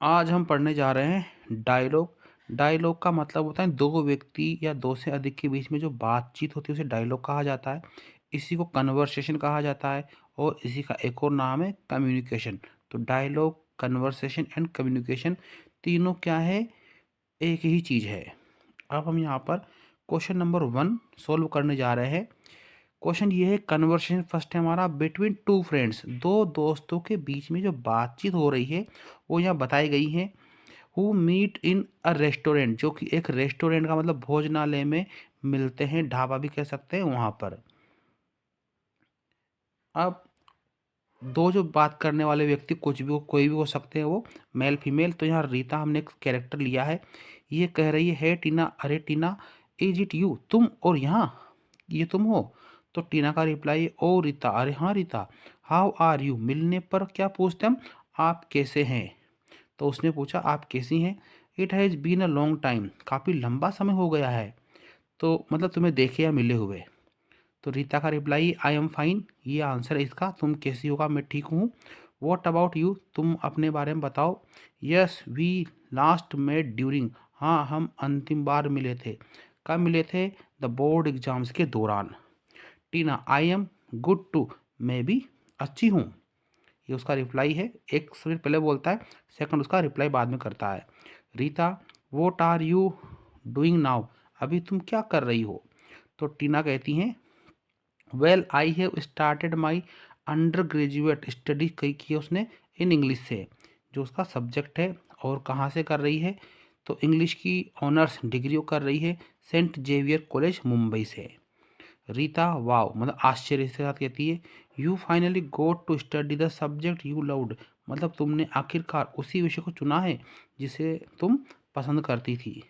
आज हम पढ़ने जा रहे हैं डायलॉग। डायलॉग का मतलब होता है दो व्यक्ति या दो से अधिक के बीच में जो बातचीत होती है उसे डायलॉग कहा जाता है। इसी को कन्वर्सेशन कहा जाता है और इसी का एक और नाम है कम्युनिकेशन। तो डायलॉग, कन्वर्सेशन एंड कम्युनिकेशन तीनों क्या है, एक ही चीज़ है। अब हम यहाँ पर क्वेश्चन नंबर 1 सॉल्व करने जा रहे हैं। क्वेश्चन ये है, कन्वर्सेशन फर्स्ट है हमारा बिटवीन टू फ्रेंड्स, दो दोस्तों के बीच में जो बातचीत हो रही है वो यहाँ बताई गई है। Who meet in a restaurant, जो कि एक रेस्टोरेंट का मतलब भोजनालय में मिलते हैं, ढाबा भी कह सकते हैं वहाँ पर। अब दो जो बात करने वाले व्यक्ति कुछ भी कोई भी हो सकते हैं, वो मेल फीमेल। तो यहाँ रीता हमने एक कैरेक्टर लिया है। ये कह रही है, टीना, अरे टीना, इज इट यू, तुम और यहाँ, ये तुम हो? तो टीना का रिप्लाई, ओ रीता, अरे हाँ रीता, हाउ आर यू, मिलने पर क्या पूछते हम, आप कैसे हैं? तो उसने पूछा आप कैसी हैं? It has been a long time, काफ़ी लंबा समय हो गया है, तो मतलब तुम्हें देखे या मिले हुए। तो रीता का रिप्लाई, आई एम फाइन, ये आंसर है इसका, तुम कैसी होगा, मैं ठीक हूँ। वॉट अबाउट यू, तुम अपने बारे में बताओ। Yes we last met during, हाँ हम अंतिम बार मिले थे। कब मिले थे? द बोर्ड एग्जाम्स के दौरान। टीना, आई एम गुड टू, मैं भी अच्छी हूँ, ये उसका रिप्लाई है। एक मिनट पहले बोलता है, सेकंड उसका रिप्लाई बाद में करता है। Rita, what are you doing now, अभी तुम क्या कर रही हो? तो टीना कहती हैं, well I have started my under graduate study, कही की है उसने इन इंग्लिश से, जो उसका सब्जेक्ट है। और कहाँ से कर रही है? तो इंग्लिश की ऑनर्स डिग्री वो कर रही है सेंट जेवियर कॉलेज मुंबई से। रीता, वाओ, मतलब आश्चर्य के साथ कहती है, you finally got to study the subject you loved, मतलब तुमने आखिरकार उसी विषय को चुना है जिसे तुम पसंद करती थी।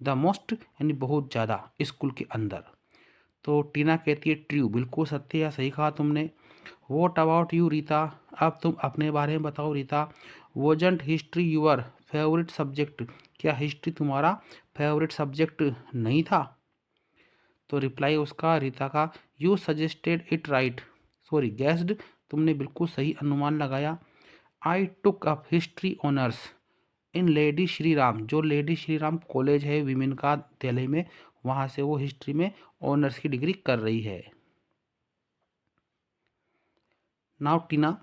द मोस्ट, यानी बहुत ज़्यादा, स्कूल के अंदर। तो टीना कहती है, ट्रू, बिल्कुल सत्य या सही कहा तुमने। वॉट अबाउट यू रीता, अब तुम अपने बारे में बताओ Rita. Wasn't history your favourite subject, क्या हिस्ट्री तुम्हारा फेवरेट सब्जेक्ट नहीं था? तो रिप्लाई उसका रीता का, you suggested it right, sorry guessed, तुमने बिल्कुल सही अनुमान लगाया। I took up history honours in lady Shri Ram, जो लेडी श्री राम कॉलेज है विमेन का दिल्ली में, वहाँ से वो हिस्ट्री में ऑनर्स की डिग्री कर रही है। नाउ टीना,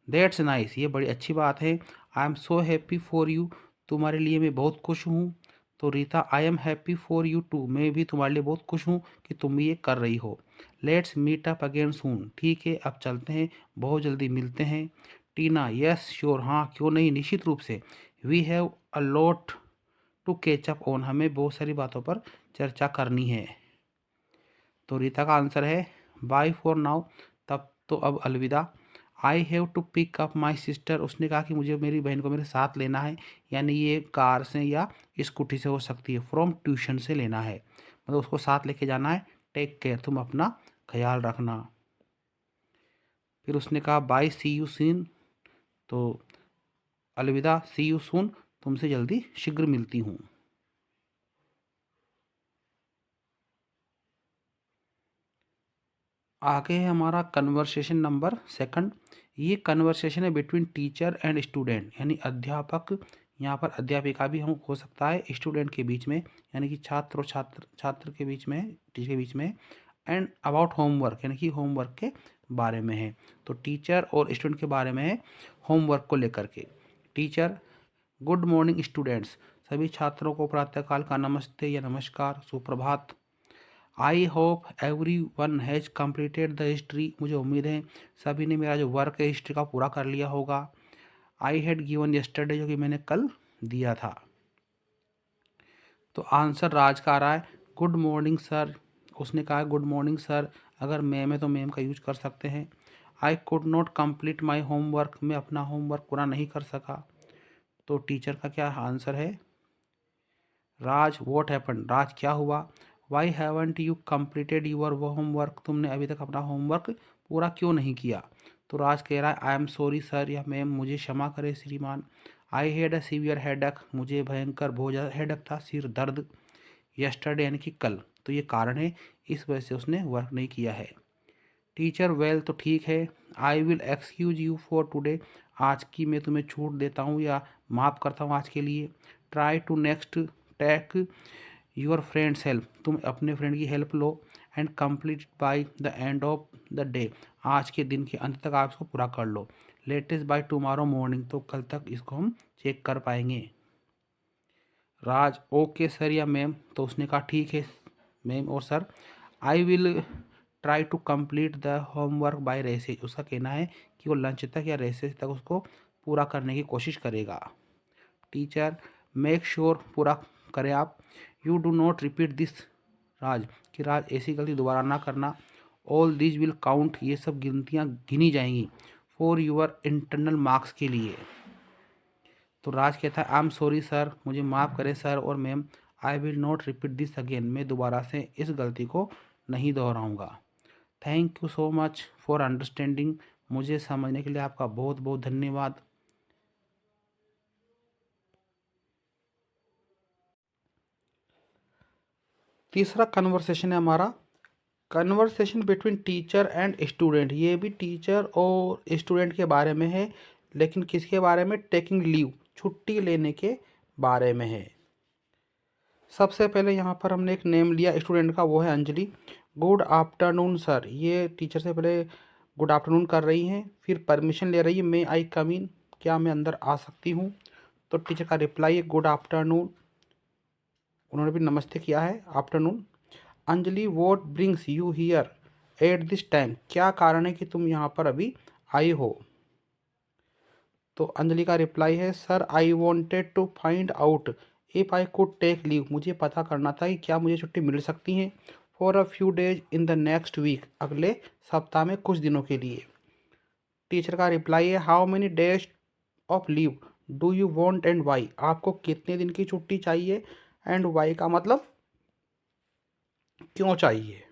दैट्स नाइस, ये बड़ी अच्छी बात है। I am so happy for you, तुम्हारे लिए मैं बहुत खुश हूँ। तो Rita, I am happy for you too, मैं भी तुम्हारे लिए बहुत खुश हूँ कि तुम भी ये कर रही हो। Let's meet up again soon, ठीक है अब चलते हैं, बहुत जल्दी मिलते हैं। टीना, यस श्योर, हाँ क्यों नहीं, निश्चित रूप से। We have a lot to catch up on, हमें बहुत सारी बातों पर चर्चा करनी है। तो रीता का आंसर है, बाय फॉर नाउ, तब तो अब अलविदा। I have to pick up my sister, उसने कहा कि मुझे मेरी बहन को मेरे साथ लेना है, यानी ये कार से या स्कूटी से हो सकती है, फ्रॉम ट्यूशन से लेना है, मतलब उसको साथ लेके जाना है। टेक केयर, तुम अपना ख्याल रखना। फिर उसने कहा, बाय सी यू सून, तो अलविदा, सी यू सून, तुमसे जल्दी शीघ्र मिलती हूँ। आगे है हमारा कन्वर्सेशन नंबर सेकंड। ये कन्वर्सेशन है बिटवीन टीचर एंड स्टूडेंट, यानी अध्यापक, यहाँ पर अध्यापिका भी हम हो सकता है, स्टूडेंट के बीच में, यानी कि छात्र और छात्र के बीच में, टीचर के बीच में। एंड अबाउट होमवर्क, यानी कि होमवर्क के बारे में है। तो टीचर और स्टूडेंट के बारे में है, होमवर्क को लेकर के। टीचर, गुड मॉर्निंग स्टूडेंट्स, सभी छात्रों को प्रातःकाल का नमस्ते या नमस्कार, सुप्रभात। I hope every one has completed the history, मुझे उम्मीद है सभी ने मेरा जो वर्क है हिस्ट्री का पूरा कर लिया होगा। आई हैड गिवन यस्टरडे, जो कि मैंने कल दिया था। तो आंसर राज का आ रहा है, गुड मॉर्निंग सर, उसने कहा गुड मॉर्निंग सर, अगर मैम है तो मैम का यूज कर सकते हैं। I could not complete my homework, मैं अपना होमवर्क पूरा नहीं कर सका। तो टीचर का क्या आंसर है? राज, वॉट हैपन, राज क्या हुआ? Why haven't you completed your वो होमवर्क, तुमने अभी तक अपना होमवर्क पूरा क्यों नहीं किया? तो राज कह रहा है, आई एम सॉरी सर, या मैम मुझे क्षमा करें श्रीमान। I had a severe headache, मुझे भयंकर बहुत ज़्यादा हेडक था, सिर दर्द। यस्टरडे, यानी कि कल, तो ये कारण है, इस वजह से उसने वर्क नहीं किया है। टीचर वेल तो ठीक है, I will excuse you for today, आज की मैं तुम्हें छूट देता हूँ या माफ़ करता हूँ आज के लिए। Try to next take your friends help, तुम अपने फ्रेंड की हेल्प लो। And complete by the end of the day, आज के दिन के अंत तक आप इसको पूरा कर लो। लेटेस्ट बाय टुमारो मॉर्निंग, तो कल तक इसको हम चेक कर पाएंगे। राज ओके सर या मैम, तो उसने कहा ठीक है मैम और sir. I will try to complete the homework by recess, उसका कहना है कि वो लंच तक या रेसेज तक उसको पूरा करने की कोशिश करेगा। टीचर मेक श्योर पूरा करें आप। You do not repeat this, Raj कि राज ऐसी गलती दोबारा ना करना। ऑल दिस विल काउंट, ये सब गिनतियाँ गिनी जाएंगी फॉर यूर इंटरनल मार्क्स के लिए। तो राज कहता है आई एम सॉरी सर, मुझे माफ़ करें सर और ma'am. I will not repeat this again, मैं दोबारा से इस गलती को नहीं दोहराऊंगा। Thank you so much for understanding, मुझे समझने के लिए आपका बहुत बहुत धन्यवाद। तीसरा कन्वर्सेशन है हमारा, conversation between teacher and student. ये भी टीचर और स्टूडेंट के बारे में है, लेकिन किसके बारे में? टेकिंग लीव, छुट्टी लेने के बारे में है। सबसे पहले यहाँ पर हमने एक नेम लिया स्टूडेंट का, वो है अंजलि। गुड आफ्टरनून सर, ये टीचर से पहले गुड आफ्टरनून कर रही हैं, फिर परमिशन ले रही है, मे आई कम इन, क्या मैं अंदर आ सकती हूँ? तो टीचर का रिप्लाई है गुड आफ्टरनून, उन्होंने भी नमस्ते किया है, afternoon. Anjali what brings you here at this time, क्या कारण है कि तुम यहाँ पर अभी आई हो? तो अंजलि का रिप्लाई है sir I wanted to find out if I could take leave, मुझे पता करना था कि क्या मुझे छुट्टी मिल सकती है for a few days in the next week, अगले सप्ताह में कुछ दिनों के लिए। टीचर का रिप्लाई है how many days of leave do you want and why, आपको कितने दिन की छुट्टी चाहिए, एंड वाई का मतलब क्यों चाहिए।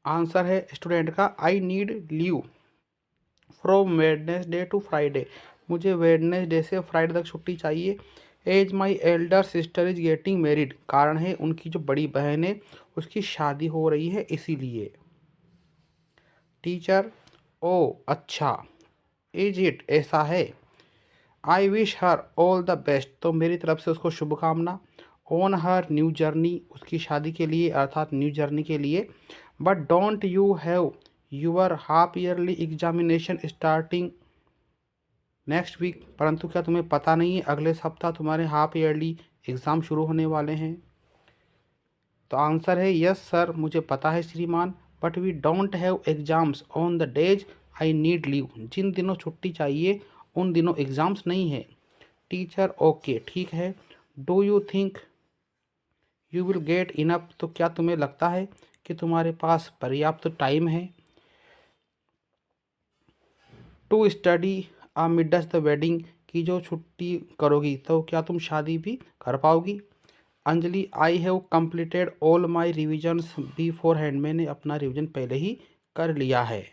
आंसर है स्टूडेंट का I need leave from Wednesday to Friday, मुझे वेडनेसडे से फ्राइडे तक छुट्टी चाहिए। As my elder sister is getting married, कारण है उनकी जो बड़ी बहन है उसकी शादी हो रही है इसीलिए। टीचर ओ अच्छा, इज इट, ऐसा है। I wish her all the best, तो मेरी तरफ से उसको शुभकामना। ऑन हर न्यू जर्नी, उसकी शादी के लिए अर्थात न्यू जर्नी के लिए। But don't you have your half yearly examination starting next week, परंतु क्या तुम्हें पता नहीं है अगले सप्ताह तुम्हारे हाफ ईयरली एग्ज़ाम शुरू होने वाले हैं? तो आंसर है यस सर, मुझे पता है श्रीमान, but we don't have exams on the days I need leave, जिन दिनों छुट्टी चाहिए उन दिनों एग्ज़ाम्स नहीं है। टीचर ओके ठीक है। Do you think you will get enough, तो क्या तुम्हें लगता है कि तुम्हारे पास पर्याप्त टाइम है to study midst the wedding, की जो छुट्टी करोगी तो क्या तुम शादी भी कर पाओगी? Anjali I have completed all my revisions before hand, मैंने अपना रिविजन पहले ही कर लिया है।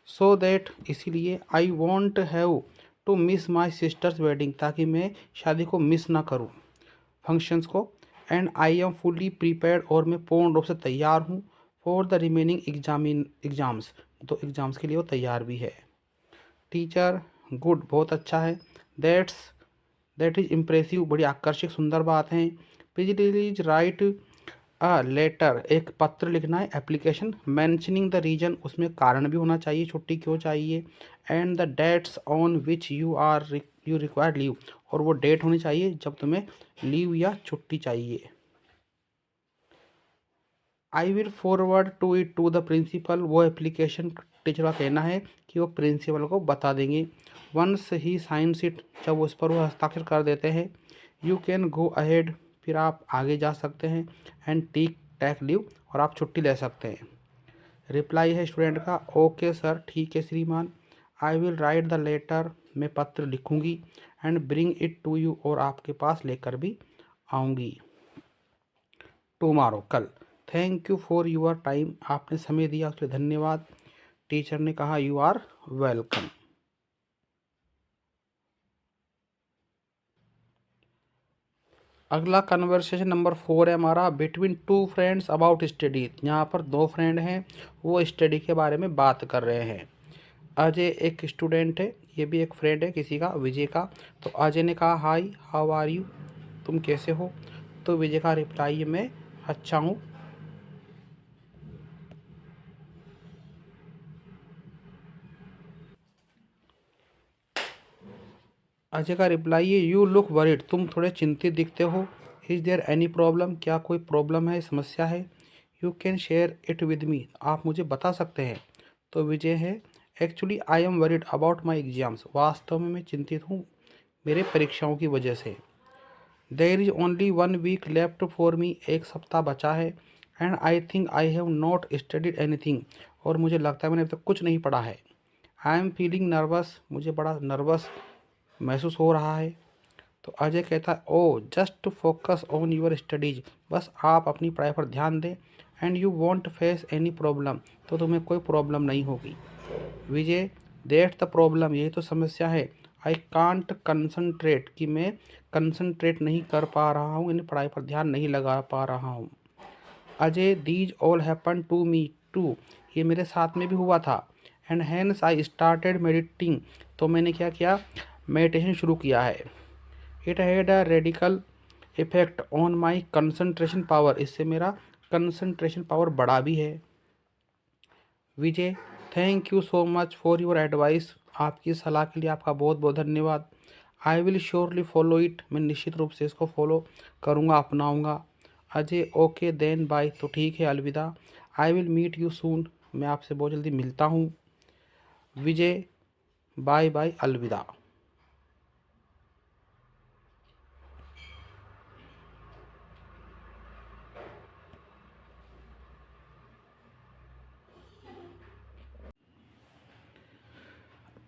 सो दैट, इसीलिए I want have to miss my sister's wedding, ताकि मैं शादी को मिस ना करूँ, फंक्शंस को। And I am fully prepared, और मैं पूर्ण रूप से तैयार हूँ फॉर द रिमेनिंग एग्जाम्स, तो एग्ज़ाम्स के लिए वो तैयार भी है। टीचर गुड, बहुत अच्छा है। दैट इज़ इम्प्रेसिव, बड़ी आकर्षक सुंदर बात है। प्लीज राइट अ लेटर, एक पत्र लिखना है, एप्लीकेशन मैंशनिंग द रीजन, उसमें कारण भी होना चाहिए छुट्टी क्यों चाहिए। And the dates on which you require leave, और वो डेट होनी चाहिए जब तुम्हें लीव या छुट्टी चाहिए। I will forward to it to the principal, वो एप्लीकेशन टीचर का कहना है कि वो प्रिंसिपल को बता देंगे। वंस ही साइंस इट, जब उस पर वो हस्ताक्षर कर देते हैं, यू कैन गो अहेड, फिर आप आगे जा सकते हैं। एंड टेक लीव, और आप छुट्टी ले सकते हैं। रिप्लाई है स्टूडेंट का ओके सर, ठीक है श्रीमान। I will write the letter, मैं पत्र लिखूंगी। And bring it to you, और आपके पास लेकर भी आऊँगी टुमारो, कल। Thank you for your time, आपने समय दिया उसके लिए धन्यवाद। टीचर ने कहा यू आर वेलकम। अगला कन्वर्सेशन नंबर 4 है हमारा, between two friends about study. यहाँ पर दो फ्रेंड हैं, वो स्टडी के बारे में बात कर रहे हैं। अजय एक स्टूडेंट है, ये भी एक फ्रेंड है किसी का, विजय का। तो अजय ने कहा हाय हाउ आर यू, तुम कैसे हो। तो विजय का रिप्लाई है मैं अच्छा हूँ। अजय का रिप्लाई है यू लुक वरीड, तुम थोड़े चिंतित दिखते हो। इज देयर एनी प्रॉब्लम, क्या कोई प्रॉब्लम है, समस्या है। You can share it with me, आप मुझे बता सकते हैं। तो विजय है actually I am worried about my exams, वास्तव में मैं चिंतित हूँ मेरे परीक्षाओं की वजह से। There is only 1 week left for me, एक सप्ताह बचा है। And I think I have not studied anything, और मुझे लगता है मैंने अभी तक कुछ नहीं पढ़ा है। आई एम फीलिंग नर्वस, मुझे बड़ा नर्वस महसूस हो रहा है। तो अजय कहता है oh just focus on your studies, बस आप अपनी पढ़ाई पर ध्यान दें। And you won't face any problem, तो तुम्हें कोई प्रॉब्लम नहीं होगी। विजय दैट द प्रॉब्लम, यही तो समस्या है। आई कांट कंसंट्रेट, कि मैं कंसंट्रेट नहीं कर पा रहा हूँ, यानी पढ़ाई पर ध्यान नहीं लगा पा रहा हूँ। Ajay these all happen to me too, ये मेरे साथ में भी हुआ था। And hence I started meditating, तो मैंने क्या किया, मेडिटेशन शुरू किया है। It had a radical effect on my concentration power, इससे मेरा कंसंट्रेशन पावर बढ़ा भी है। Vijay thank you so much for your advice, आपकी सलाह के लिए आपका बहुत बहुत धन्यवाद। I will surely follow it, मैं निश्चित रूप से इसको फॉलो करूँगा, अपनाऊँगा। अजय ओके देन बाय, तो ठीक है अलविदा। I will meet you soon, मैं आपसे बहुत जल्दी मिलता हूँ। विजय बाय बाय अलविदा।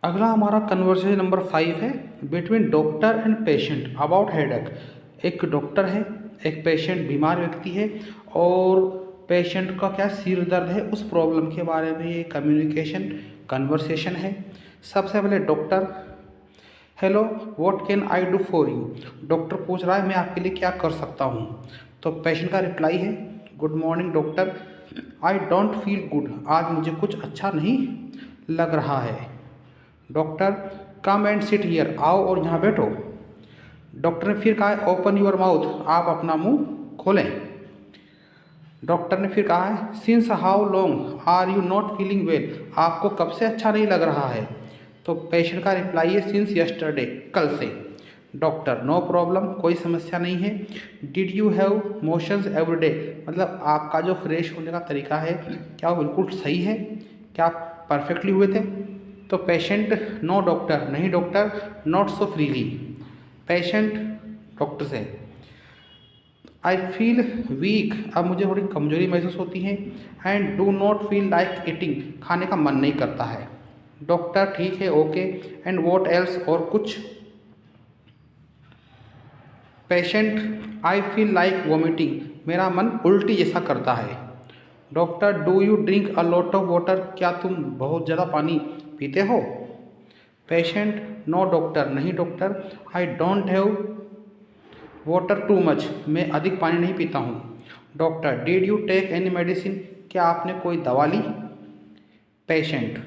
अगला हमारा कन्वर्सेशन नंबर 5 है, between doctor and patient about headache. एक डॉक्टर है, एक पेशेंट बीमार व्यक्ति है, और पेशेंट का क्या सिर दर्द है, उस प्रॉब्लम के बारे में ये कम्युनिकेशन कन्वर्सेशन है। सबसे पहले doctor hello what can I do for you, doctor पूछ रहा है मैं आपके लिए क्या कर सकता हूँ। तो पेशेंट का रिप्लाई है good morning doctor, I don't feel good, आज मुझे कुछ अच्छा नहीं लग रहा है। Doctor come and sit here, आओ और यहाँ बैठो। डॉक्टर ने फिर कहा है ओपन योर माउथ, आप अपना मुंह खोलें। डॉक्टर ने फिर कहा है since how long are you not feeling well, आपको कब से अच्छा नहीं लग रहा है। तो पेशेंट का रिप्लाई है सिंस यस्टरडे, कल से। डॉक्टर नो प्रॉब्लम, कोई समस्या नहीं है। Did you have motions everyday, मतलब आपका जो फ्रेश होने का तरीका है क्या वो बिल्कुल सही है, क्या आप परफेक्टली हुए थे। तो पेशेंट नो डॉक्टर, नहीं doctor, not so freely. Patient doctor से आई फील वीक, अब मुझे थोड़ी कमजोरी महसूस होती है। And do not feel like eating, खाने का मन नहीं करता है। डॉक्टर ठीक है ओके, एंड वॉट एल्स, और कुछ। Patient I feel like vomiting, मेरा मन उल्टी जैसा करता है। Doctor do you drink a lot of water, क्या तुम बहुत ज़्यादा पानी पीते हो। पेशेंट नो डॉक्टर, नहीं doctor, I don't have water too much, मैं अधिक पानी नहीं पीता हूँ। Doctor did you take any medicine, क्या आपने कोई दवा ली। पेशेंट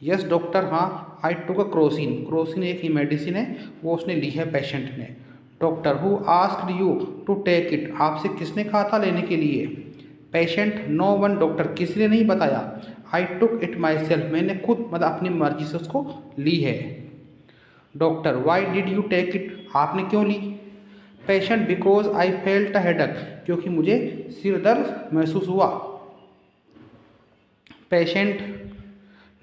यस डॉक्टर, हाँ आई टुक अ क्रोसिन, क्रोसिन एक ही मेडिसिन है, वो उसने ली है पेशेंट ने। Doctor who asked you to take it, आपसे किसने कहा था लेने के लिए। पेशेंट नो वन डॉक्टर, किसी ने नहीं बताया। आई टुक इट माई सेल्फ, मैंने खुद मतलब अपनी मर्जी से उसको ली है। Doctor why did you take it, आपने क्यों ली। Patient because I felt a headache, क्योंकि मुझे सिर दर्द महसूस हुआ। Patient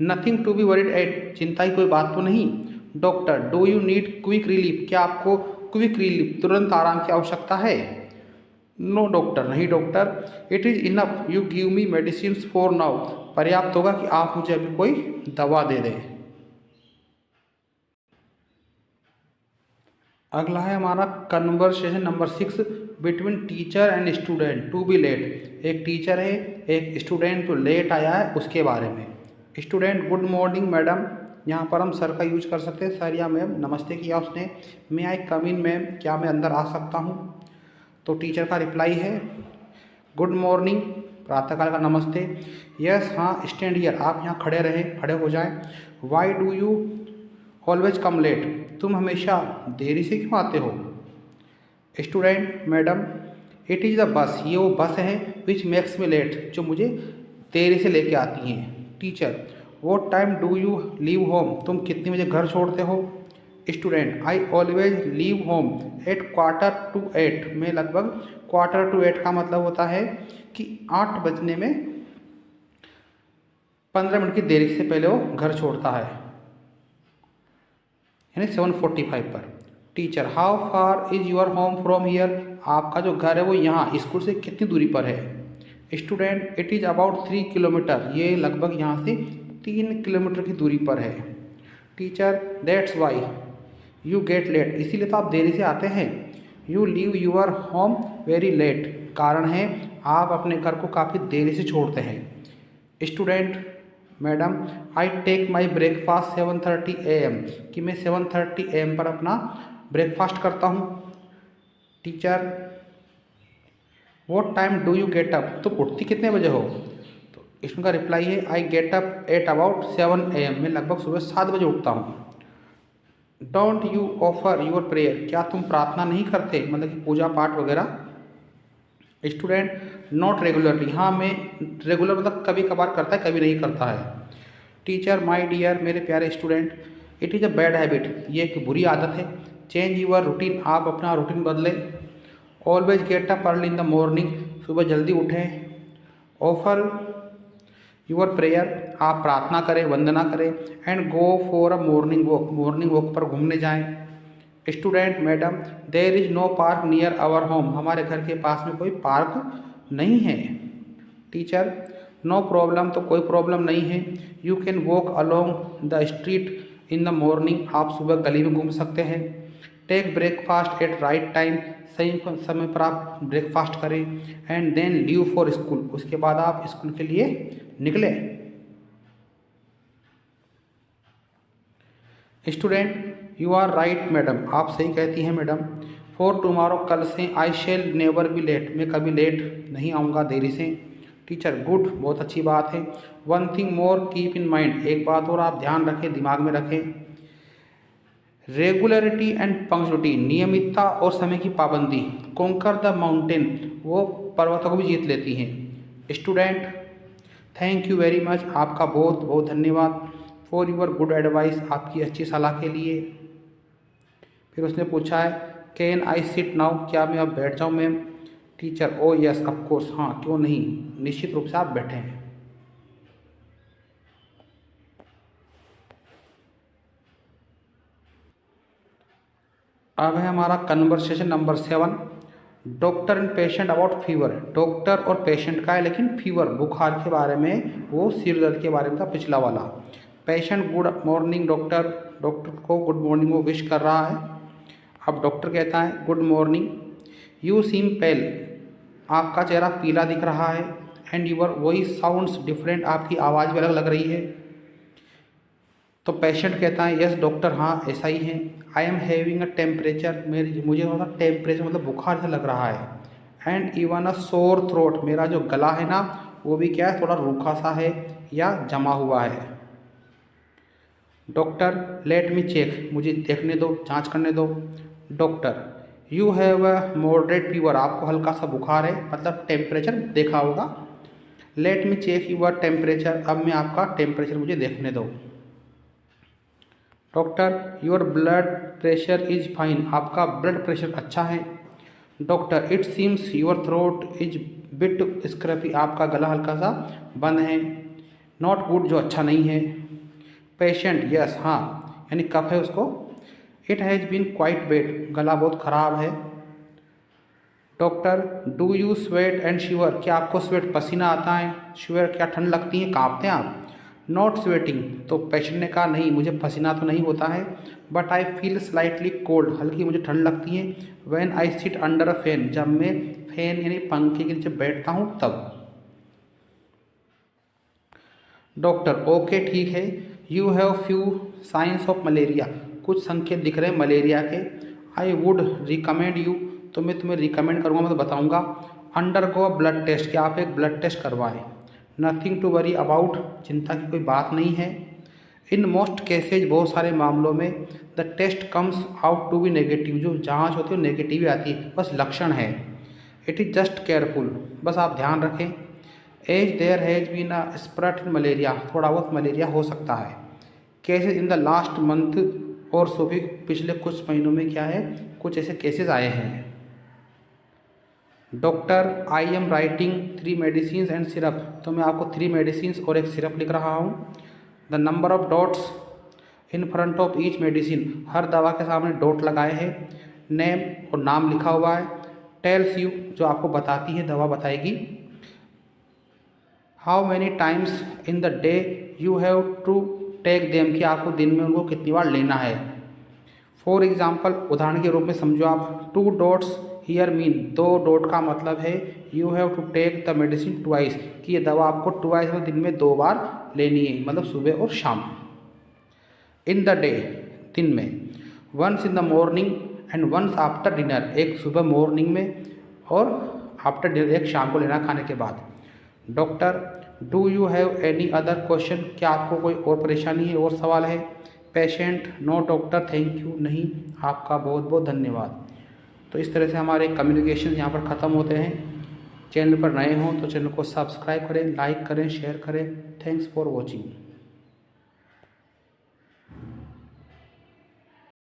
nothing to be worried at, चिंता की कोई बात तो नहीं। Doctor do you need quick relief, क्या आपको क्विक रिलीफ तुरंत आराम की आवश्यकता है। नो डॉक्टर, नहीं doctor, it is enough you give me medicine for now, पर्याप्त होगा कि आप मुझे अभी कोई दवा दे दें। अगला है हमारा conversation number 6, between teacher and student to be late. एक टीचर है, एक स्टूडेंट जो लेट आया है उसके बारे में। स्टूडेंट गुड मॉर्निंग मैडम, यहाँ पर हम सर का यूज कर सकते हैं, सर या मैम। नमस्ते किया उसने, मे आई कम इन मैम, क्या मैं अंदर आ सकता हूँ? तो टीचर का रिप्लाई है गुड मॉर्निंग, प्रातःकाल का नमस्ते। यस हाँ, स्टैंड हियर, आप यहाँ खड़े रहें, खड़े हो जाएं। Why do you always come late, तुम हमेशा देरी से क्यों आते हो? Student madam, it is the bus, ये वो बस है विच मेक्स मी लेट, जो मुझे देरी से लेके आती हैं। Teacher, what time do you leave home, तुम कितने बजे घर छोड़ते हो? Student, I always leave home at 7:45, मैं लगभग 7:45 का मतलब होता है कि 8 बजने में 15 मिनट की देरी से पहले वो घर छोड़ता है, यानी 7:45 पर। Teacher, how far is your home from here, आपका जो घर है वो यहाँ स्कूल से कितनी दूरी पर है? Student, it is about 3 kilometre, ये लगभग यहाँ से 3 किलोमीटर की दूरी पर है। Teacher, that's why you get late, इसीलिए तो आप देरी से आते हैं। You leave your home very late, कारण है आप अपने घर को काफ़ी देरी से छोड़ते हैं। Student madam, I take my breakfast 7:30 AM, कि मैं 7:30 AM पर अपना ब्रेकफास्ट करता हूँ। Teacher, what time do you get up, तुम उठती कितने बजे हो? तो इसका रिप्लाई है I get up at about 7 AM, मैं लगभग सुबह 7 बजे उठता हूँ। Don't you offer your prayer, क्या तुम प्रार्थना नहीं करते, मतलब कि पूजा पाठ वगैरह? स्टूडेंट, नॉट रेगुलरली, हाँ मैं रेगुलर मतलब कभी कभार करता है, कभी नहीं करता है। टीचर, माई डियर, मेरे प्यारे student, it is a bad habit, ये एक बुरी आदत है। चेंज यूर रूटीन, आप अपना रूटीन बदलें। Always get up early in the morning, सुबह जल्दी उठें। ऑफर यूर प्रेयर, आप प्रार्थना करें, वंदना करें। And go for a morning walk, morning walk पर घूमने जाएं। Student madam, there is no park near our home, हमारे घर के पास में कोई पार्क नहीं है। टीचर, नो प्रॉब्लम, तो कोई प्रॉब्लम नहीं है। You can walk along the street in the morning, आप सुबह गली में घूम सकते हैं। Take breakfast at right time, सही समय पर आप ब्रेकफास्ट करें। And then leave for school, उसके बाद आप स्कूल के लिए निकले। Student, you are right madam, आप सही कहती हैं मैडम। फॉर टुमारो, कल से I shall never be late, मैं कभी लेट नहीं आऊँगा, देरी से। टीचर, गुड, बहुत अच्छी बात है। One thing more keep in mind, एक बात और आप ध्यान रखें, दिमाग में रखें। रेगुलरिटी एंड पंक्चुअलिटी, नियमितता और समय की पाबंदी। कॉन्कर द माउंटेन, वो पर्वतों को भी जीत लेती हैं। Student, thank you very much, आपका बहुत बहुत धन्यवाद। फॉर यूर गुड एडवाइस, आपकी अच्छी सलाह के लिए। फिर उसने पूछा है कैन आई सिट नाउ, क्या मैं अब बैठ जाऊँ मैम? टीचर, ओ यस ऑफकोर्स, हाँ क्यों नहीं, निश्चित रूप से आप बैठे हैं। अब है हमारा conversation number 7, doctor and patient about fever. Doctor और पेशेंट का है, लेकिन फीवर, बुखार के बारे में, वो सिर दर्द के बारे में था पिछला वाला। Patient, good morning doctor, doctor को गुड मॉर्निंग वो विश कर रहा है। अब डॉक्टर कहता है good morning, you seem pale, आपका चेहरा पीला दिख रहा है। And your voice sounds different, आपकी आवाज़ भी अलग लग रही है। तो पेशेंट कहता है यस डॉक्टर, हाँ ऐसा ही है। I am having a temperature, मुझे थोड़ा टेम्परेचर मतलब बुखार से लग रहा है। And even a sore throat, मेरा जो गला है ना वो भी क्या है, थोड़ा रूखा सा है या जमा हुआ है। डॉक्टर, लेट मी चेक, मुझे देखने दो, जांच करने दो। Doctor, you have a moderate fever, आपको हल्का सा बुखार है, मतलब टेम्परेचर देखा होगा। Let me check your temperature, अब मैं आपका टेम्परेचर मुझे देखने दो। Doctor, your blood pressure is fine, आपका ब्लड प्रेशर अच्छा है। Doctor, it seems your throat is bit scruffy, आपका गला हल्का सा बंद है। नॉट गुड, जो अच्छा नहीं है। पेशेंट, यस हाँ, यानी कफ है उसको। It has been quite bad, गला बहुत ख़राब है। Doctor, do you sweat and shiver, क्या आपको स्वेट पसीना आता है? शिवर, क्या ठंड लगती है, काँपते हैं आप? नॉट स्वेटिंग, तो पेशेंट ने कहा नहीं मुझे पसीना तो नहीं होता है। But I feel slightly cold, हल्की मुझे ठंड लगती है। When I sit under a fan, जब मैं फैन यानी पंखे के नीचे बैठता हूँ तब। डॉक्टर, ओके ठीक है। You have few science of malaria, कुछ संकेत दिख रहे हैं मलेरिया के। आई वुड रिकमेंड यू, तो मैं तुम्हें रिकमेंड करूँगा, मैं तो बताऊँगा, अंडरगो ब्लड टेस्ट, कि आप एक ब्लड टेस्ट करवाएं। नथिंग टू वरी अबाउट, चिंता की कोई बात नहीं है। इन मोस्ट केसेज, बहुत सारे मामलों में, the test comes out to be negative, जो जांच होती है नेगेटिव ही आती है, बस लक्षण है। इट इज़ जस्ट केयरफुल, बस आप ध्यान रखें। As there has been a spread in malaria, थोड़ा बहुत मलेरिया हो सकता है। Cases in the last month, और सो भी पिछले कुछ महीनों में क्या है, कुछ ऐसे केसेस आए हैं। Doctor I am writing 3 medicine and syrup, तो मैं आपको 3 मेडिसिन और एक सिरप लिख रहा हूँ। The number of dots in front of each medicine, हर दवा के सामने डॉट लगाए हैं। नेम, और नाम लिखा हुआ है। टेल्स यू, जो आपको बताती है, दवा बताएगी। How many times in the day you have to take them, कि आपको दिन में उनको कितनी बार लेना है। फॉर एग्जाम्पल, उदाहरण के रूप में समझो आप, 2 डॉट्स हियर मीन, 2 डॉट का मतलब है you have to take the medicine twice, कि ये दवा आपको ट्वाइस, में दिन में 2 बार लेनी है, मतलब सुबह और शाम। इन द डे, दिन में। Once in the morning and once after dinner, एक सुबह मॉर्निंग में और आफ्टर डिनर, एक शाम को लेना खाने के बाद। Doctor, do you have any other question, क्या आपको कोई और परेशानी है और सवाल है। Patient, no doctor thank you, नहीं आपका बहुत बहुत धन्यवाद। तो इस तरह से हमारे कम्युनिकेशन यहाँ पर ख़त्म होते हैं। चैनल पर नए हों तो चैनल को सब्सक्राइब करें, लाइक करें, शेयर करें। Thanks for watching.